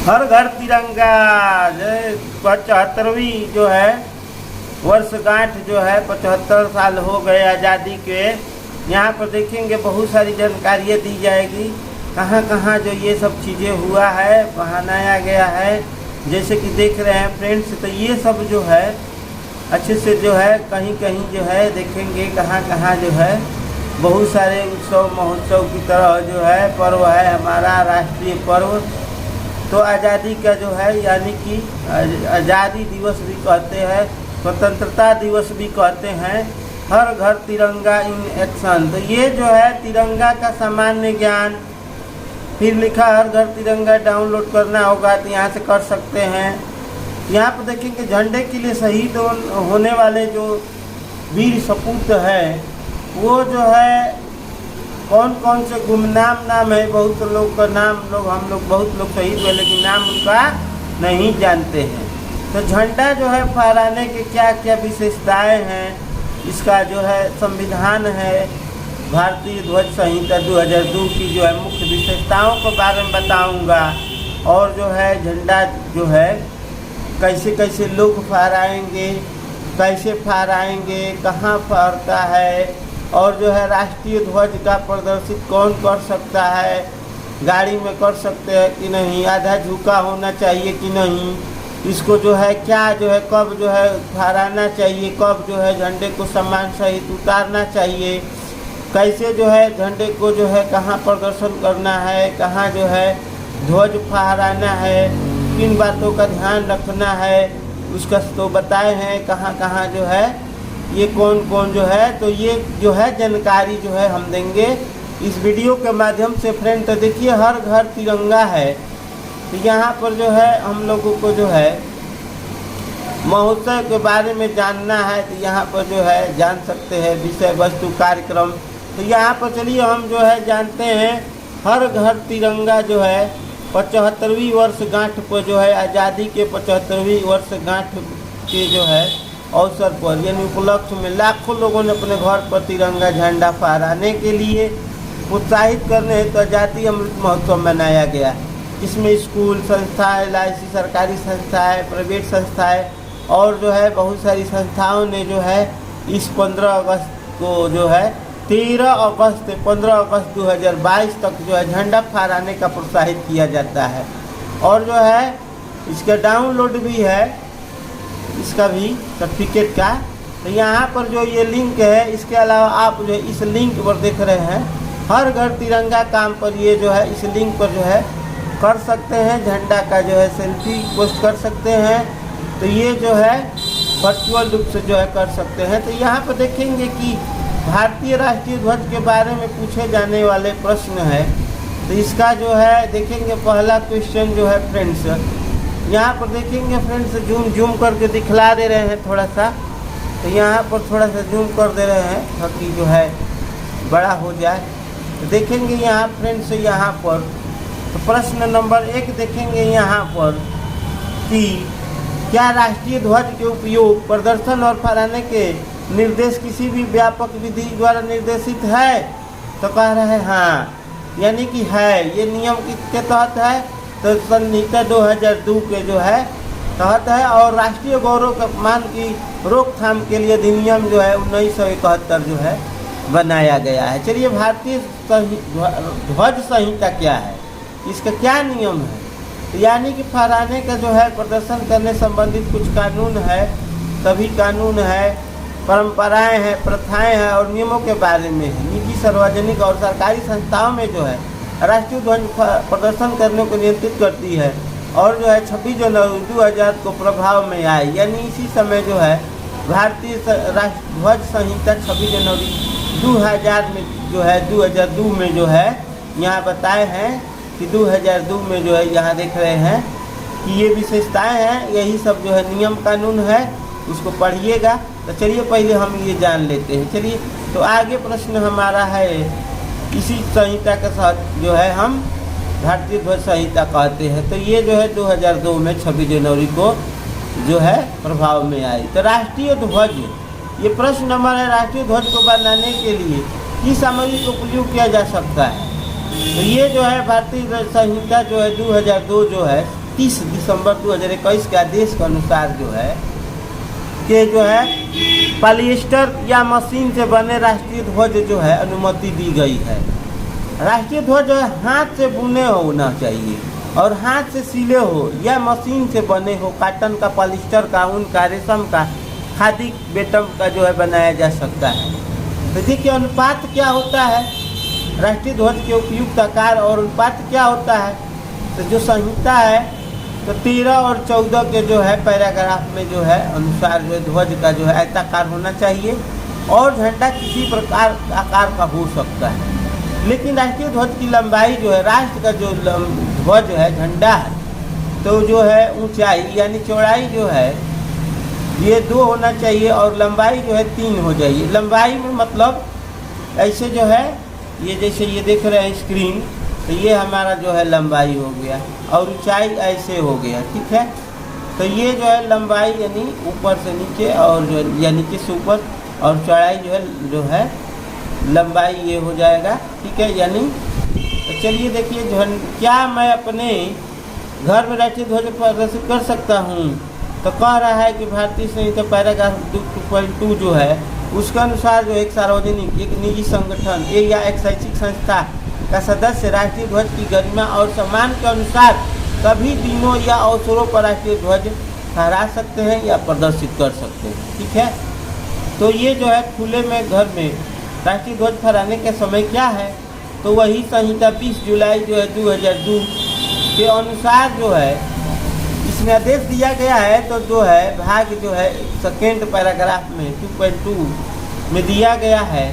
हर घर तिरंगा। जय 75वीं जो है वर्षगांठ जो है 75 साल हो गए आज़ादी के। यहाँ पर देखेंगे बहुत सारी जानकारियाँ दी जाएगी, कहाँ कहाँ जो ये सब चीज़ें हुआ है बनाया गया है। जैसे कि देख रहे हैं फ्रेंड्स, तो ये सब जो है अच्छे से जो है कहीं कहीं जो है देखेंगे कहाँ कहाँ जो है बहुत सारे उत्सव महोत्सव की तरह जो है पर्व है हमारा राष्ट्रीय पर्व। तो आज़ादी का जो है यानी कि आज़ादी दिवस भी कहते हैं, स्वतंत्रता दिवस भी कहते हैं। हर घर तिरंगा इन एक्शन, तो ये जो है तिरंगा का सामान्य ज्ञान, फिर लिखा हर घर तिरंगा डाउनलोड करना होगा तो यहाँ से कर सकते हैं। यहाँ पर देखेंगे झंडे के लिए शहीद होने वाले जो वीर सपूत है वो जो है कौन कौन से गुमनाम नाम है, बहुत लोग का नाम हम लोग बहुत लोग शहीद हुए लेकिन नाम उनका नहीं जानते हैं। तो झंडा जो है फहराने के क्या क्या विशेषताएं हैं, इसका जो है संविधान है, भारतीय ध्वज संहिता 2002 की जो है मुख्य विशेषताओं के बारे में बताऊंगा। और जो है झंडा जो है कैसे कैसे लोग फहराएंगे, कैसे फहराएंगे, कहाँ फहरता है, और जो है राष्ट्रीय ध्वज का प्रदर्शित कौन कर सकता है, गाड़ी में कर सकते हैं कि नहीं, आधा झुका होना चाहिए कि नहीं, इसको जो है क्या जो है कब जो है फहराना चाहिए, कब जो है झंडे को सम्मान सहित उतारना चाहिए, कैसे जो है झंडे को जो है कहाँ प्रदर्शन करना है, कहाँ जो है ध्वज फहराना है, किन बातों का ध्यान रखना है, उसका तो बताए हैं कहाँ कहाँ जो है ये कौन कौन जो है। तो ये जो है जानकारी जो है हम देंगे इस वीडियो के माध्यम से फ्रेंड। तो देखिए हर घर तिरंगा है, तो यहाँ पर जो है हम लोगों को जो है महोत्सव के बारे में जानना है तो यहाँ पर जो है जान सकते हैं विषय वस्तु कार्यक्रम। तो यहाँ पर चलिए हम जो है जानते हैं हर घर तिरंगा जो है 75वीं वर्षगांठ पर जो है आज़ादी के 75वीं वर्षगांठ के जो है अवसर पर यानी उपलक्ष्य में लाखों लोगों ने अपने घर पर तिरंगा झंडा फहराने के लिए उत्साहित करने हेतु आज़ादी अमृत महोत्सव मनाया गया। इसमें स्कूल संस्थाएं, LIC सरकारी संस्थाएं, प्राइवेट संस्थाएं और जो है बहुत सारी संस्थाओं ने जो है इस 15 अगस्त को जो है 13 अगस्त से 15 अगस्त 2022 तक जो है झंडा फहराने का प्रोत्साहित किया जाता है। और जो है इसका डाउनलोड भी है, इसका भी सर्टिफिकेट का। तो यहाँ पर जो ये लिंक है, इसके अलावा आप जो इस लिंक पर देख रहे हैं हर घर तिरंगा काम पर ये जो है इस लिंक पर जो है कर सकते हैं, झंडा का जो है सेल्फी पोस्ट कर सकते हैं। तो ये जो है वर्चुअल रूप से जो है कर सकते हैं। तो यहाँ पर देखेंगे कि भारतीय राष्ट्रीय ध्वज के बारे में पूछे जाने वाले प्रश्न है। तो इसका जो है देखेंगे पहला क्वेश्चन जो है फ्रेंड्स, यहाँ पर देखेंगे फ्रेंड्स जूम करके दिखला दे रहे हैं थोड़ा सा। तो यहाँ पर थोड़ा सा जूम कर दे रहे हैं ताकि जो है बड़ा हो जाए। तो देखेंगे यहाँ फ्रेंड्स यहाँ पर तो प्रश्न नंबर 1 देखेंगे यहाँ पर कि क्या राष्ट्रीय ध्वज के उपयोग, प्रदर्शन और फहराने के निर्देश किसी भी व्यापक विधि द्वारा निर्देशित है? तो कह रहे हैं हाँ, यानी कि है। ये नियम किसके तहत है? तो संहिता 2002 के जो है तहत है। और राष्ट्रीय गौरव का मान की रोकथाम के लिए अधिनियम जो है 1971 जो है बनाया गया है। चलिए भारतीय ध्वज संहिता क्या है, इसका क्या नियम है? तो यानी कि फहराने का जो है प्रदर्शन करने संबंधित कुछ कानून है, सभी कानून है, परंपराएं हैं, प्रथाएं हैं और नियमों के बारे में है। निजी, सार्वजनिक और सरकारी संस्थाओं में जो है राष्ट्रीय ध्वज प्रदर्शन करने को नियंत्रित करती है। और जो है 26 जनवरी 2000 को प्रभाव में आई, यानी इसी समय जो है भारतीय ध्वज संहिता 26 जनवरी 2000 में जो है 2002 में जो है यहाँ बताए हैं कि 2002 में जो है यहाँ देख रहे हैं कि ये विशेषताएं हैं, यही सब जो है नियम कानून है, उसको पढ़िएगा। तो चलिए पहले हम ये जान लेते हैं। चलिए तो आगे प्रश्न हमारा है इसी संहिता के साथ जो है हम भारतीय ध्वज संहिता कहते हैं। तो ये जो है 2002 में 26 जनवरी को जो है प्रभाव में आई। तो राष्ट्रीय ध्वज, ये प्रश्न नंबर है, राष्ट्रीय ध्वज को बनाने के लिए किस सामग्री का उपयोग किया जा सकता है? तो ये जो है भारतीय संहिता जो है 2002 जो है 30 दिसंबर 2021 के आदेश के अनुसार जो है कि जो है पॉलिएस्टर या मशीन से बने राष्ट्रीय ध्वज जो है अनुमति दी गई है। राष्ट्रीय ध्वज जो है हाथ से बुने होना चाहिए और हाथ से सिले हो या मशीन से बने हो, कॉटन का, पॉलिएस्टर का, ऊन का, रेशम का, खादी बेटम का जो है बनाया जा सकता है। तो देखिए अनुपात क्या होता है, राष्ट्रीय ध्वज के उपयुक्त आकार और अनुपात क्या होता है। तो जो संहिता है तो 13 और 14 के जो है पैराग्राफ में जो है अनुसार जो है ध्वज का जो है आयताकार होना चाहिए और झंडा किसी प्रकार आकार का हो सकता है। लेकिन राष्ट्रीय ध्वज की लंबाई जो है, राष्ट्र का जो ध्वज है, झंडा है, तो जो है ऊंचाई यानी चौड़ाई जो है ये 2 होना चाहिए और लंबाई जो है 3 हो जाइए। लंबाई में मतलब ऐसे जो है ये जैसे ये देख रहे हैं स्क्रीन, तो ये हमारा जो है लंबाई हो गया और ऊंचाई ऐसे हो गया, ठीक है। तो ये जो है लंबाई यानी ऊपर से नीचे और जो या नीचे से ऊपर और चौड़ाई जो है लंबाई ये हो जाएगा, ठीक है। यानी तो चलिए देखिए क्या मैं अपने घर में राष्ट्रीय ध्वज प्रदर्शित कर सकता हूँ। तो कह रहा है कि भारतीय संहिता पैराग्राफ 2.2 जो है उसके अनुसार जो एक सार्वजनिक, एक निजी संगठन या एक शैक्षिक संस्था का सदस्य राष्ट्रीय ध्वज की गरिमा और सम्मान के अनुसार सभी दिनों या अवसरों पर राष्ट्रीय ध्वज फहरा सकते हैं या प्रदर्शित कर सकते हैं, ठीक है। तो ये जो है खुले में घर में राष्ट्रीय ध्वज फहराने के समय क्या है, तो वही संहिता 20 जुलाई जो है 2002 के अनुसार जो है इसमें आदेश दिया गया है। तो जो है भाग जो है सेकेंड पैराग्राफ में 2.2 में दिया गया है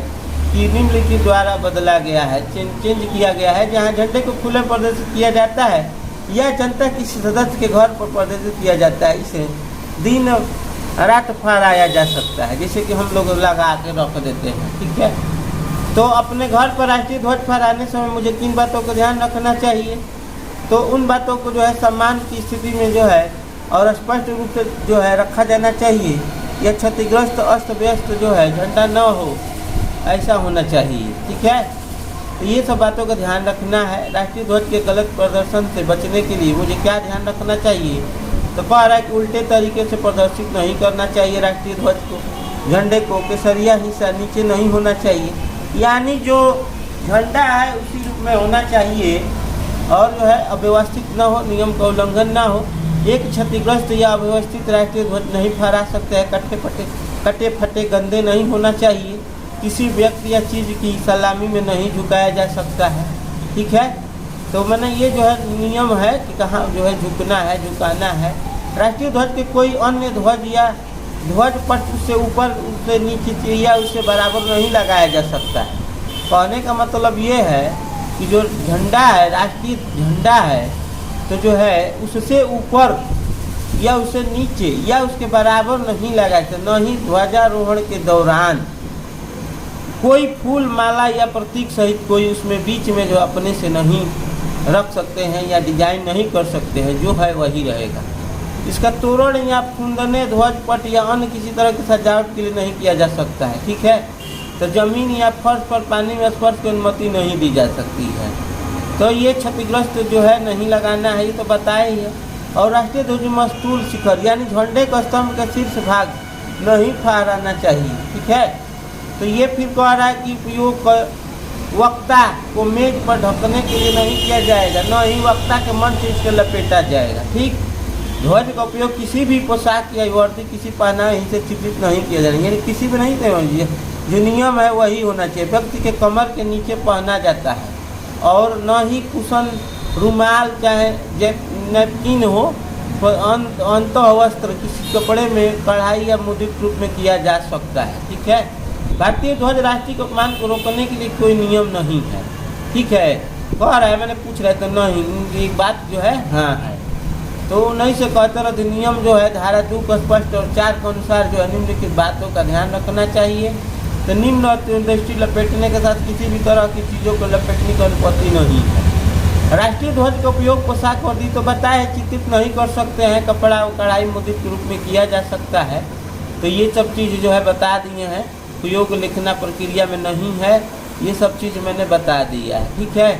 कि निम्नलिखित द्वारा बदला गया है, चेंज किया गया है, जहां झंडे को खुले प्रदर्शित किया जाता है या जनता किसी सदस्य के घर पर प्रदर्शित किया जाता है, इसे दिन रात फहराया जा सकता है, जैसे कि हम लोग लगा के रख देते हैं, ठीक है। तो अपने घर पर राष्ट्रीय ध्वज फहराने समय मुझे 3 बातों का ध्यान रखना चाहिए। तो उन बातों को जो है सम्मान की स्थिति में जो है और स्पष्ट रूप से जो है रखा जाना चाहिए। यह क्षतिग्रस्त अस्त व्यस्त जो है झंडा न हो, ऐसा होना चाहिए, ठीक है। तो ये सब बातों का ध्यान रखना है। राष्ट्रीय ध्वज के गलत प्रदर्शन से बचने के लिए मुझे क्या ध्यान रखना चाहिए, तो कह रहा है कि उल्टे तरीके से प्रदर्शित नहीं करना चाहिए राष्ट्रीय ध्वज को, झंडे को केसरिया हिस्सा नीचे नहीं होना चाहिए, यानी जो झंडा है उसी रूप में होना चाहिए और जो है अव्यवस्थित न हो, नियम का उल्लंघन न हो। एक क्षतिग्रस्त या अव्यवस्थित राष्ट्रीय ध्वज नहीं फहरा सकते हैं, कटे फटे गंदे नहीं होना चाहिए, किसी व्यक्ति या चीज़ की सलामी में नहीं झुकाया जा सकता है, ठीक है। तो मैंने ये जो है नियम है कि कहाँ जो है झुकना है, झुकाना है। राष्ट्रीय ध्वज के कोई अन्य ध्वज या ध्वज पट उससे ऊपर, उससे नीचे या उससे बराबर नहीं लगाया जा सकता है। कहने का मतलब ये है कि जो झंडा है, राष्ट्रीय झंडा है, तो जो है उससे ऊपर या उससे नीचे या उसके बराबर नहीं लगाया सकता। न ही ध्वजारोहण के दौरान कोई फूल, माला या प्रतीक सहित कोई उसमें बीच में जो अपने से नहीं रख सकते हैं या डिजाइन नहीं कर सकते हैं, जो है वही रहेगा। इसका तोरण या फुंदने, ध्वज पट या अन्य किसी तरह की सजावट के लिए नहीं किया जा सकता है, ठीक है। तो जमीन या फर्श पर पानी में स्पर्श की अनुमति नहीं दी जा सकती है। तो ये क्षतिग्रस्त जो है नहीं लगाना है, ये तो बताया ही है। और राष्ट्रीय ध्वज मस्तूल शिखर यानी झंडे का स्तंभ का शीर्ष भाग नहीं फहराना चाहिए, ठीक है। तो ये फिर कह रहा है कि उपयोग वक्ता को मेज पर ढकने के लिए नहीं किया जाएगा, न ही वक्ता के मन से इसके लपेटा जाएगा, ठीक। ध्वज का उपयोग किसी भी पोशाक या वर्दी, किसी पहनावे से चित्रित नहीं किया जाएगा, यानी किसी भी नहीं देना, जो नियम है वही होना चाहिए। व्यक्ति के कमर के नीचे पहना जाता है और न ही कुशन, रुमाल चाहे नैपकिन हो, अंत वस्त्र किसी कपड़े में कढ़ाई या मुद्रित रूप में किया जा सकता है, ठीक है। भारतीय ध्वज राष्ट्रीय के अपमान को रोकने के लिए कोई नियम नहीं है, ठीक है। कह रहा है, मैंने पूछ रहा था नहीं, एक बात जो है हाँ है। तो 1971 अधिनियम जो है धारा 2 को स्पष्ट और 4 के अनुसार जो है निम्नलिखित बातों का ध्यान रखना चाहिए। तो निम्न दृष्टि लपेटने के साथ किसी भी तरह की चीज़ों को लपेटने की अनुमति नहीं है। राष्ट्रीय ध्वज का उपयोग पोशाक वर्दी तो बताए चित्रित नहीं कर सकते हैं, कपड़ा और कढ़ाई मुद्रित के रूप में किया जा सकता है। तो ये सब चीज़ जो है बता दिए हैं, उपयोग लिखना प्रक्रिया में नहीं है, ये सब चीज़ मैंने बता दिया है, ठीक है।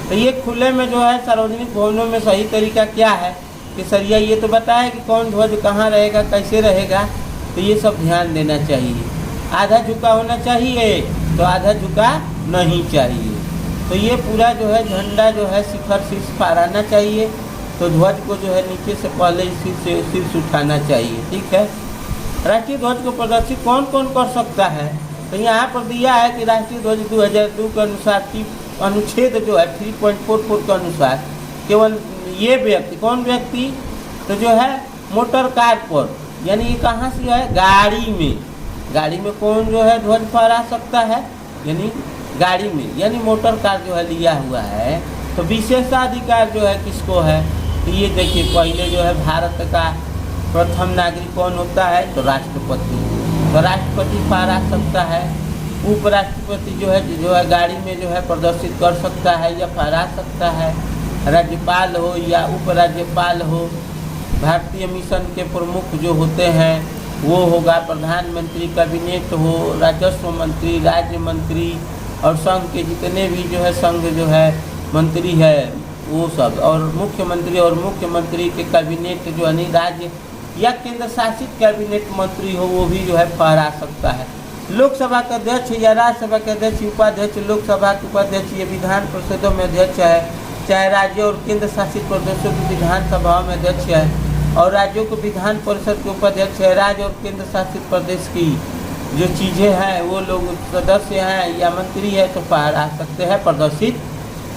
तो ये खुले में जो है सार्वजनिक भवनों में सही तरीका क्या है कि सरिया ये तो बताए कि कौन ध्वज कहाँ रहेगा, कैसे रहेगा, तो ये सब ध्यान देना चाहिए। आधा झुका होना चाहिए तो आधा झुका नहीं चाहिए। तो ये पूरा जो है झंडा जो है शिखर शीर्ष फहराना चाहिए। तो ध्वज को जो है नीचे से पहले शीर्ष उठाना चाहिए। ठीक है। राष्ट्रीय ध्वज को प्रदर्शित कौन कौन कर सकता है, तो यहाँ पर दिया है कि राष्ट्रीय ध्वज 2002 के अनुसार अनुच्छेद जो है 3.44 के अनुसार केवल ये व्यक्ति, कौन व्यक्ति, तो जो है मोटर कार पर, यानी ये कहाँ से है, गाड़ी में कौन जो है ध्वज फहरा सकता है, यानी गाड़ी में, यानी मोटर कार जो है लिया हुआ है। तो विशेषाधिकार जो है किसको है, तो ये देखिए पहले जो है भारत का प्रथम नागरिक कौन होता है, तो राष्ट्रपति। तो राष्ट्रपति फहरा सकता है। उपराष्ट्रपति जो है गाड़ी में जो है प्रदर्शित कर सकता है या फहरा सकता है। राज्यपाल हो या उपराज्यपाल हो, भारतीय मिशन के प्रमुख जो होते हैं वो होगा, प्रधानमंत्री, कैबिनेट हो, राजस्व मंत्री, राज्य मंत्री और संघ के जितने भी जो है संघ जो है मंत्री है वो सब, और मुख्यमंत्री के कैबिनेट जो है राज्य या केंद्र शासित कैबिनेट मंत्री हो वो भी जो है फहरा सकता है। लोकसभा के अध्यक्ष या राज्यसभा के अध्यक्ष, उपाध्यक्ष, लोकसभा के उपाध्यक्ष, ये विधान परिषदों में अध्यक्ष है, चाहे राज्य और केंद्र शासित प्रदेशों की विधानसभाओं में अध्यक्ष है, और राज्यों को विधान परिषद के उपाध्यक्ष है। राज्य और केंद्र शासित प्रदेश की जो चीज़ें हैं वो लोग सदस्य हैं या मंत्री है तो फहरा सकते हैं, प्रदर्शित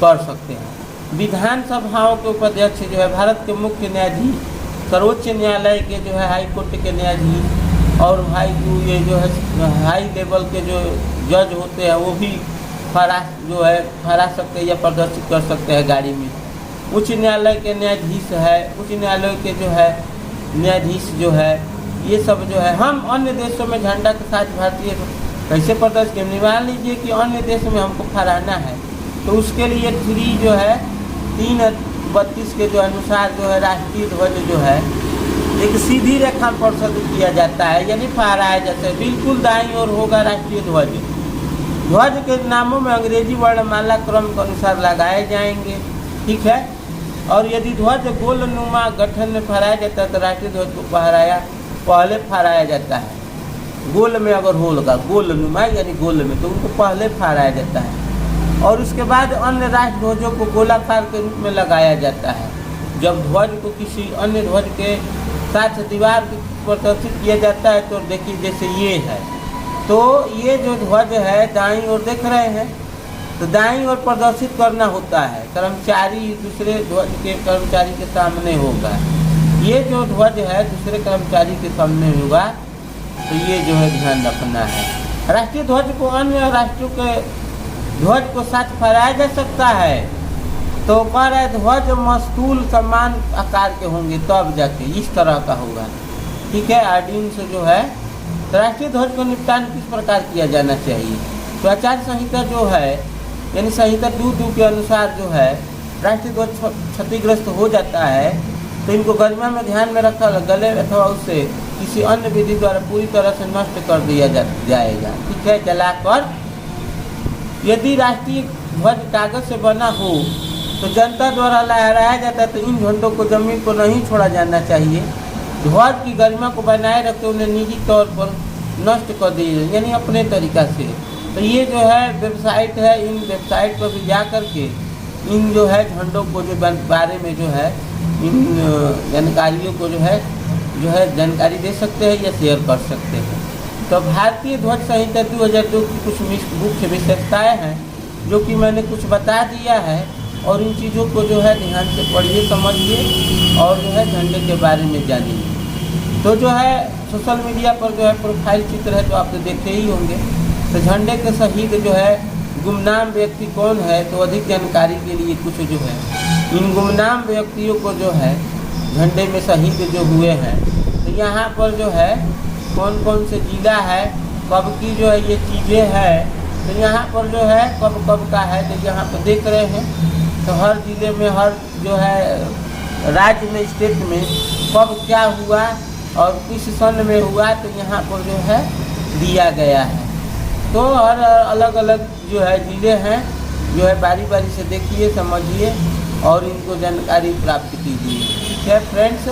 कर सकते हैं। विधानसभाओं के उपाध्यक्ष जो है भारत के मुख्य न्यायाधीश, सर्वोच्च न्यायालय के जो है हाई कोर्ट के न्यायाधीश और ये जो है हाई लेवल के जो जज होते हैं वो भी फहरा सकते हैं या प्रदर्शित कर सकते हैं गाड़ी में। उच्च न्यायालय के न्यायाधीश है, उच्च न्यायालय के जो है न्यायाधीश जो है, ये सब जो है। हम अन्य देशों में झंडा के साथ भारतीय कैसे प्रदर्शित, मान लीजिए कि अन्य देश में हमको फहराना है तो उसके लिए 3 जो है 3:32 के जो अनुसार जो है राष्ट्रीय ध्वज जो है एक सीधी रेखा पर प्रदर्शित किया जाता है, यानी फहराया जाता है। बिल्कुल दाईं ओर होगा राष्ट्रीय ध्वज। ध्वज के नामों में अंग्रेजी वर्णमाला क्रम के अनुसार लगाए जाएंगे। ठीक है। और यदि ध्वज गोलनुमा गठन में फहराया जाता है तो राष्ट्रीय ध्वज को पहले फहराया जाता है। गोल में अगर होगा, गोलनुमा यानी गोल में, तो उनको पहले फहराया जाता है और उसके बाद अन्य राष्ट्र ध्वजों को गोलाकार के रूप में लगाया जाता है। जब ध्वज को किसी अन्य ध्वज के साथ दीवार पर प्रदर्शित किया जाता है तो देखिए जैसे ये है, तो ये जो ध्वज है दाईं ओर देख रहे हैं, तो दाईं ओर प्रदर्शित करना होता है। कर्मचारी दूसरे ध्वज के कर्मचारी के सामने होगा। ये जो ध्वज है दूसरे कर्मचारी के सामने होगा, तो ये जो है ध्यान रखना है। राष्ट्रीय ध्वज को अन्य राष्ट्रों के ध्वज को साथ फहराया जा सकता है, तो कह रहे ध्वज मस्तूल समान आकार के होंगे तब जाके इस तरह का होगा। ठीक है। ऑर्डिनेंस जो है, तो राष्ट्रीय ध्वज को निपटान किस प्रकार किया जाना चाहिए, तो आचार संहिता जो है यानी संहिता 2:2 के अनुसार जो है राष्ट्रीय ध्वज क्षतिग्रस्त हो जाता है तो इनको गरिमा में ध्यान में रखा गले अथवा उससे किसी अन्य विधि द्वारा पूरी तरह से नष्ट कर दिया जाएगा। ठीक है। जलाकर। यदि राष्ट्रीय ध्वज कागज से बना हो तो जनता द्वारा लहराया जाता है तो इन झंडों को जमीन पर नहीं छोड़ा जाना चाहिए। ध्वज की गरिमा को बनाए रखते उन्हें निजी तौर पर नष्ट कर दिए, यानी अपने तरीका से। तो ये जो है वेबसाइट है, इन वेबसाइट पर भी जा कर के इन जो है झंडों को जो बारे में जो है इन जानकारियों को जो है जानकारी दे सकते हैं या शेयर कर सकते हैं। तो भारतीय ध्वज संहिता 2002 की कुछ मुख्य विशेषताएँ हैं जो कि मैंने कुछ बता दिया है, और इन चीज़ों को जो है ध्यान से पढ़िए, समझिए और जो है झंडे के बारे में जानिए। तो जो है सोशल मीडिया पर जो है प्रोफाइल चित्र है जो आप तो देखे ही होंगे। तो झंडे के शहीद जो है गुमनाम व्यक्ति कौन है, तो अधिक जानकारी के लिए कुछ जो है इन गुमनाम व्यक्तियों को जो है झंडे में शहीद जो हुए हैं, तो यहाँ पर जो है कौन कौन से जिला है, कब की जो है ये चीज़ें है, तो यहाँ पर जो है कब कब का है, तो यहाँ पर देख रहे हैं। तो हर जिले में, हर जो है राज्य में, स्टेट में कब क्या हुआ और किस सन में हुआ, तो यहाँ पर जो है दिया गया है। तो हर अलग अलग जो है जिले हैं जो है बारी बारी से देखिए, समझिए और इनको जानकारी प्राप्त कीजिए। ठीक है फ्रेंड्स,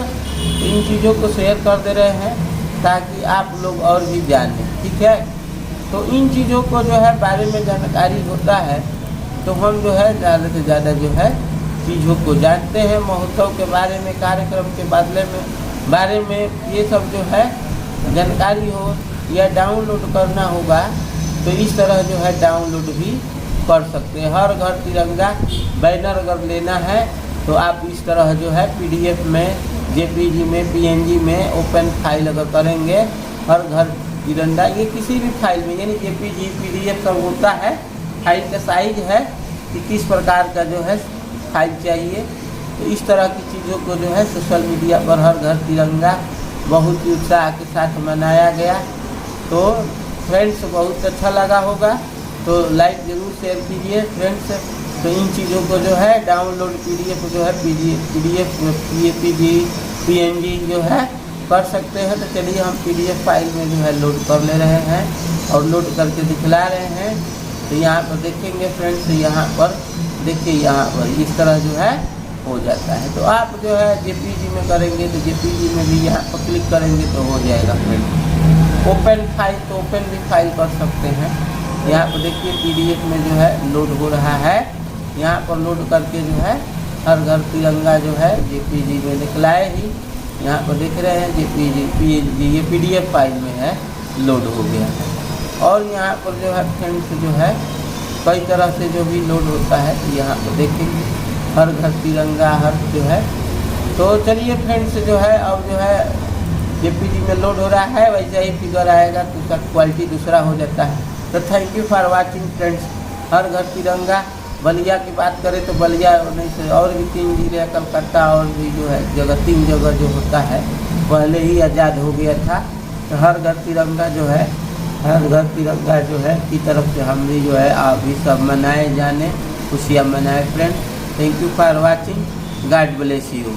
इन चीज़ों को शेयर कर दे रहे हैं ताकि आप लोग और भी जानें। ठीक है, तो इन चीज़ों को जो है बारे में जानकारी होता है तो हम जो है ज़्यादा से ज़्यादा जो है चीज़ों को जानते हैं। महोत्सव के बारे में, कार्यक्रम के बारे में ये सब जो है जानकारी हो या डाउनलोड करना होगा तो इस तरह जो है डाउनलोड भी कर सकते हैं। हर घर तिरंगा बैनर अगर लेना है तो आप इस तरह जो है PDF में, JPG में, PNG में ओपन फाइल अगर करेंगे, हर घर तिरंगा, ये किसी भी फाइल में, यानी JPG PDF सब होता है। फाइल का साइज है कि किस प्रकार का जो है फाइल चाहिए। तो इस तरह की चीज़ों को जो है सोशल मीडिया पर हर घर तिरंगा बहुत ही उत्साह के साथ मनाया गया। तो फ्रेंड्स बहुत अच्छा लगा होगा तो लाइक ज़रूर शेयर कीजिए फ्रेंड्स। तो इन चीज़ों को जो है डाउनलोड PDF जो है PDF PNG PNG जो है कर सकते हैं। तो चलिए हम PDF फाइल में जो है लोड कर ले रहे हैं और लोड करके दिखला रहे हैं। तो यहाँ पर देखेंगे फ्रेंड्स, यहाँ पर देखिए, यहाँ पर इस तरह जो है हो जाता है। तो आप जो है JPG में करेंगे तो JPG में भी यहाँ पर क्लिक करेंगे तो हो जाएगा फ्रेंड्स। ओपन फाइल तो ओपन भी फाइल कर सकते हैं। यहाँ पर देखिए PDF में जो है लोड हो रहा है। यहाँ पर लोड करके जो है हर घर तिरंगा जो है JPG में दिखलाए ही, यहाँ पर देख रहे हैं JPG PNG ये PDF फाइल में है, लोड हो गया है। और यहाँ पर जो है फ्रेंड्स जो है कई तरह से जो भी लोड होता है तो यहाँ पर देखेंगे हर घर तिरंगा हर जो है। तो चलिए फ्रेंड्स जो है अब जो है JPG में लोड हो रहा है, वैसे ही फिगर आएगा तो उसका क्वालिटी दूसरा हो जाता है। तो thank you for watching friends. हर घर तिरंगा, बलिया की बात करें तो बलिया नहीं से और भी 3 जिले, कलकत्ता और भी जो है जगह 3 जगह जो होता है पहले ही आज़ाद हो गया था। तो हर घर तिरंगा जो है, हर घर तिरंगा जो है की तरफ से हम भी जो है अभी सब मनाए जाने, खुशियाँ मनाए friend. Thank you for watching, God bless you.